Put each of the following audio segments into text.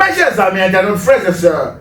Mes chers amis internautes, frères et sœurs,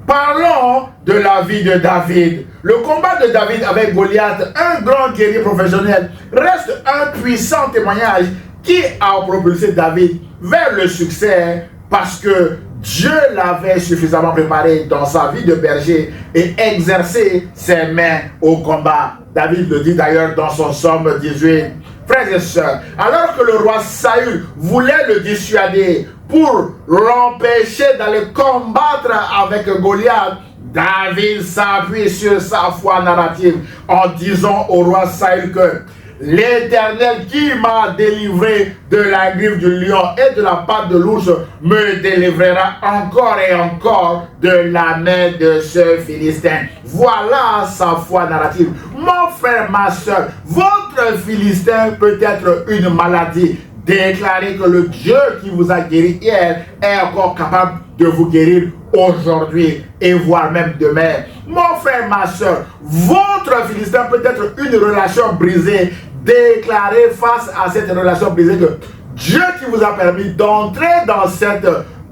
parlons de la vie de David. Le combat de David avec Goliath, un grand guerrier professionnel, reste un puissant témoignage qui a propulsé David vers le succès parce que Dieu l'avait suffisamment préparé dans sa vie de berger et exercé ses mains au combat. David le dit d'ailleurs dans son psaume 18. Frères et sœurs, alors que le roi Saül voulait le dissuader pour l'empêcher d'aller combattre avec Goliath, David s'appuie sur sa foi narrative en disant au roi Saül que l'Éternel qui m'a délivré de la griffe du lion et de la patte de l'ours me délivrera encore et encore de la main de ce Philistin. Voilà sa foi narrative. Mon frère, ma soeur, votre Philistin peut être une maladie. Déclarez que le Dieu qui vous a guéri hier est encore capable de vous guérir aujourd'hui et voire même demain. Mon frère, ma soeur, votre Philistin peut être une relation brisée. Déclarez face à cette relation brisée que Dieu qui vous a permis d'entrer dans cette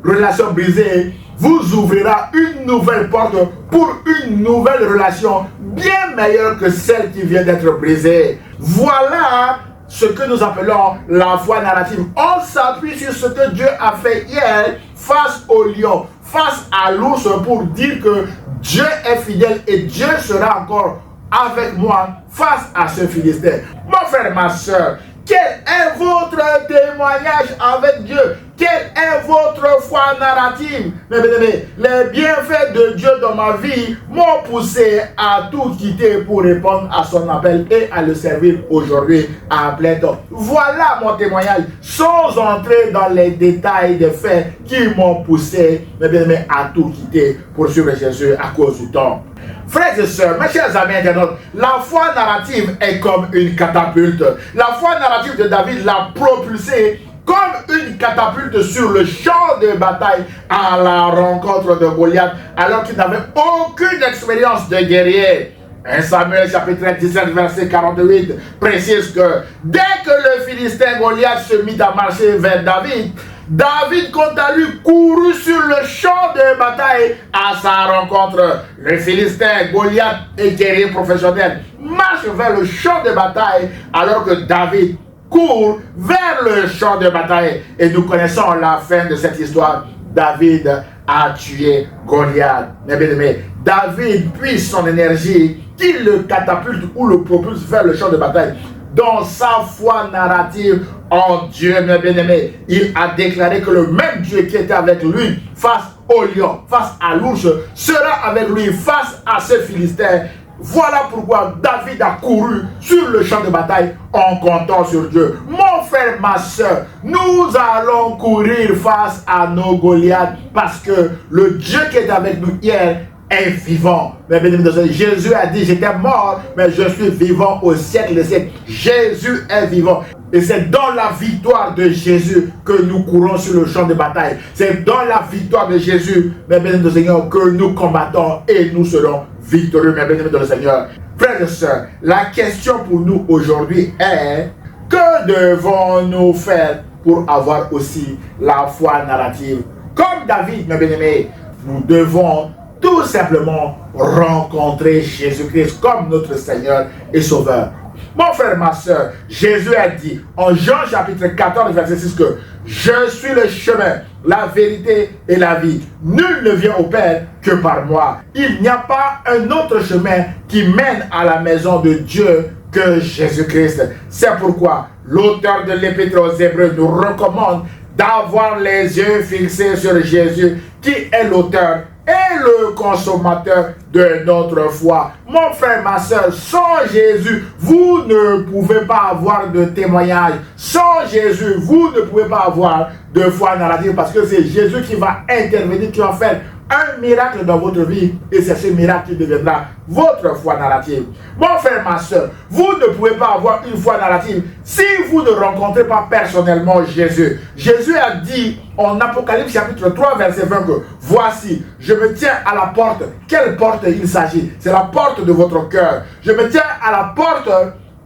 relation brisée vous ouvrira une nouvelle porte pour une nouvelle relation bien meilleure que celle qui vient d'être brisée. Voilà ce que nous appelons la foi narrative. On s'appuie sur ce que Dieu a fait hier face au lion, face à l'ours pour dire que Dieu est fidèle et Dieu sera encore avec moi face à ce Philistin. Mon frère, ma soeur, quel est votre témoignage avec Dieu? Quelle est votre foi narrative? Mes bien-aimés, les bienfaits de Dieu dans ma vie m'ont poussé à tout quitter pour répondre à son appel et à le servir aujourd'hui à plein temps. Voilà mon témoignage, sans entrer dans les détails des faits qui m'ont poussé, mes bien-aimés, à tout quitter pour suivre Jésus à cause du temps. Frères et sœurs, mes chers amis internautes, la foi narrative est comme une catapulte. La foi narrative de David l'a propulsé comme une catapulte sur le champ de bataille à la rencontre de Goliath, alors qu'il n'avait aucune expérience de guerrier. 1 Samuel chapitre 17 verset 48 précise que dès que le Philistin Goliath se mit à marcher vers David, David, quant à lui, courut sur le champ de bataille à sa rencontre. Le Philistin Goliath est guerrier professionnel, marche vers le champ de bataille alors que David court vers le champ de bataille. Et nous connaissons la fin de cette histoire. David a tué Goliath. Mais bien aimé, David puise son énergie qui le catapulte ou le propulse vers le champ de bataille. Dans sa foi narrative en Dieu, mes bien-aimés, il a déclaré que le même Dieu qui était avec lui face au lion, face à l'ours, sera avec lui face à ce Philistin. Voilà pourquoi David a couru sur le champ de bataille en comptant sur Dieu. Mon frère, ma soeur, nous allons courir face à nos Goliaths parce que le Dieu qui est avec nous hier est vivant. Mais Jésus a dit, j'étais mort, mais je suis vivant au siècle des siècles. Jésus est vivant. Et c'est dans la victoire de Jésus que nous courons sur le champ de bataille. C'est dans la victoire de Jésus, mes bien-aimés Seigneur, que nous combattons et nous serons victorieux, mes bien-aimés dans le Seigneur. Frères et sœurs, la question pour nous aujourd'hui est, que devons-nous faire pour avoir aussi la foi narrative? Comme David, mes bien-aimés, nous devons tout simplement rencontrer Jésus-Christ comme notre Seigneur et Sauveur. Mon frère, ma soeur, Jésus a dit en Jean chapitre 14, verset 6 que je suis le chemin, la vérité et la vie. Nul ne vient au Père que par moi. Il n'y a pas un autre chemin qui mène à la maison de Dieu que Jésus-Christ. C'est pourquoi l'auteur de l'Épître aux Hébreux nous recommande d'avoir les yeux fixés sur Jésus, qui est l'auteur et le consommateur de notre foi. Mon frère, ma soeur, sans Jésus, vous ne pouvez pas avoir de témoignage. Sans Jésus, vous ne pouvez pas avoir de foi narrative parce que c'est Jésus qui va intervenir, qui va faire un miracle dans votre vie et c'est ce miracle qui deviendra votre foi narrative. Mon frère, ma soeur, vous ne pouvez pas avoir une foi narrative si vous ne rencontrez pas personnellement Jésus. Jésus a dit en Apocalypse chapitre 3 verset 20 que voici, je me tiens à la porte. Quelle porte il s'agit? C'est la porte de votre cœur. Je me tiens à la porte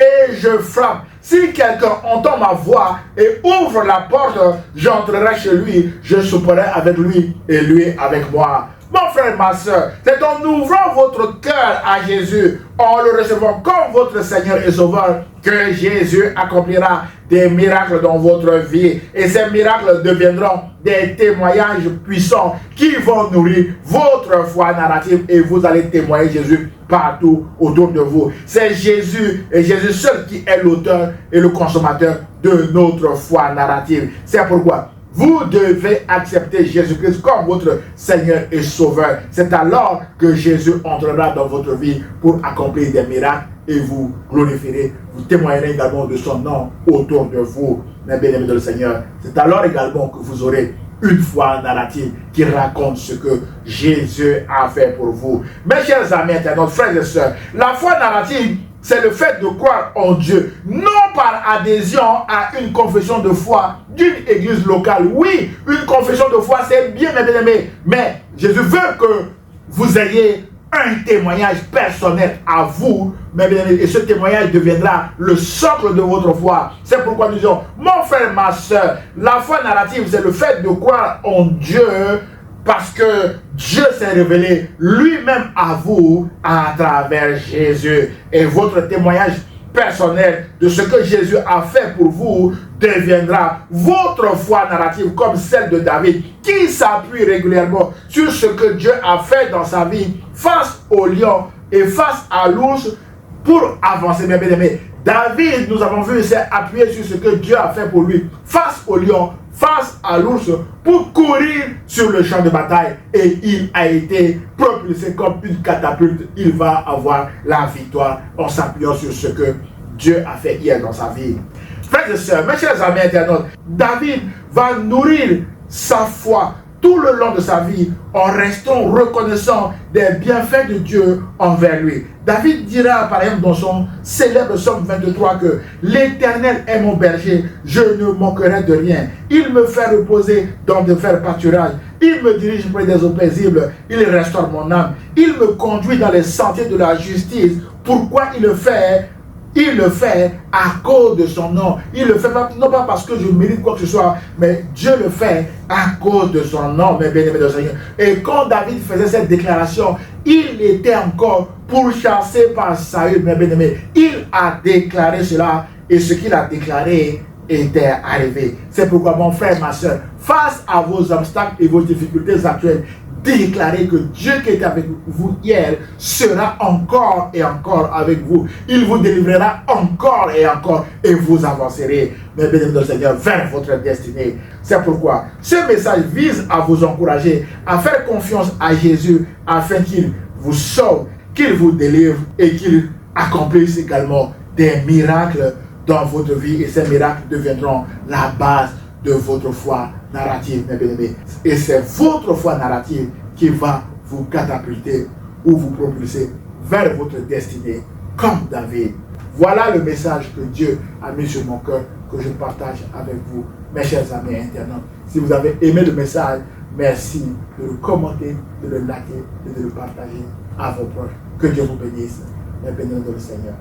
et je frappe. Si quelqu'un entend ma voix et ouvre la porte, j'entrerai chez lui, je souperai avec lui et lui avec moi. Mon frère, ma soeur, c'est en ouvrant votre cœur à Jésus, en le recevant comme votre Seigneur et Sauveur, que Jésus accomplira des miracles dans votre vie. Et ces miracles deviendront des témoignages puissants qui vont nourrir votre foi narrative et vous allez témoigner Jésus partout autour de vous. C'est Jésus et Jésus seul qui est l'auteur et le consommateur de notre foi narrative. C'est pourquoi vous devez accepter Jésus-Christ comme votre Seigneur et Sauveur. C'est alors que Jésus entrera dans votre vie pour accomplir des miracles et vous glorifierez, vous témoignerez également de son nom autour de vous, mes bien-aimés de le Seigneur. C'est alors également que vous aurez une foi narrative qui raconte ce que Jésus a fait pour vous. Mes chers amis internautes, frères et sœurs, la foi narrative, c'est le fait de croire en Dieu, non par adhésion à une confession de foi d'une église locale. Oui, une confession de foi, c'est bien, mes bien-aimés, mais Jésus veut que vous ayez un témoignage personnel à vous, mes bien-aimés, et ce témoignage deviendra le socle de votre foi. C'est pourquoi nous disons, mon frère, ma soeur, la foi narrative, c'est le fait de croire en Dieu, parce que Dieu s'est révélé lui-même à vous à travers Jésus. Et votre témoignage personnel de ce que Jésus a fait pour vous deviendra votre foi narrative comme celle de David, qui s'appuie régulièrement sur ce que Dieu a fait dans sa vie face au lion et face à l'ours pour avancer, mes bien-aimés. David, nous avons vu, s'est appuyé sur ce que Dieu a fait pour lui face au lion, face à l'ours, pour courir sur le champ de bataille, et il a été propulsé comme une catapulte. Il va avoir la victoire en s'appuyant sur ce que Dieu a fait hier dans sa vie. Frères et sœurs, mes chers amis internautes, David va nourrir sa foi tout le long de sa vie en restant reconnaissant des bienfaits de Dieu envers lui. David dira par exemple dans son célèbre psaume 23 que l'Éternel est mon berger, je ne manquerai de rien. Il me fait reposer dans de verts pâturages. Il me dirige près des eaux paisibles. Il restaure mon âme. Il me conduit dans les sentiers de la justice. Pourquoi il le fait? Il le fait à cause de son nom. Il le fait pas, non pas parce que je mérite quoi que ce soit, mais Dieu le fait à cause de son nom, mes bien-aimés de Seigneur. Et quand David faisait cette déclaration, il était encore pourchassé par Saül, mes bien-aimés. Il a déclaré cela et ce qu'il a déclaré était arrivé. C'est pourquoi, mon frère, ma soeur, face à vos obstacles et vos difficultés actuelles, déclarez que Dieu qui était avec vous hier sera encore et encore avec vous. Il vous délivrera encore et vous avancerez, mes bien-aimés de Seigneur, vers votre destinée. C'est pourquoi ce message vise à vous encourager à faire confiance à Jésus afin qu'il vous sauve, qu'il vous délivre et qu'il accomplisse également des miracles dans votre vie, et ces miracles deviendront la base de votre foi narrative, mes bien-aimés. Et c'est votre foi narrative qui va vous catapulter ou vous propulser vers votre destinée, comme David. Voilà le message que Dieu a mis sur mon cœur, que je partage avec vous, mes chers amis internautes. Si vous avez aimé le message, merci de le commenter, de le liker et de le partager à vos proches. Que Dieu vous bénisse. Mes bénis de le Seigneur.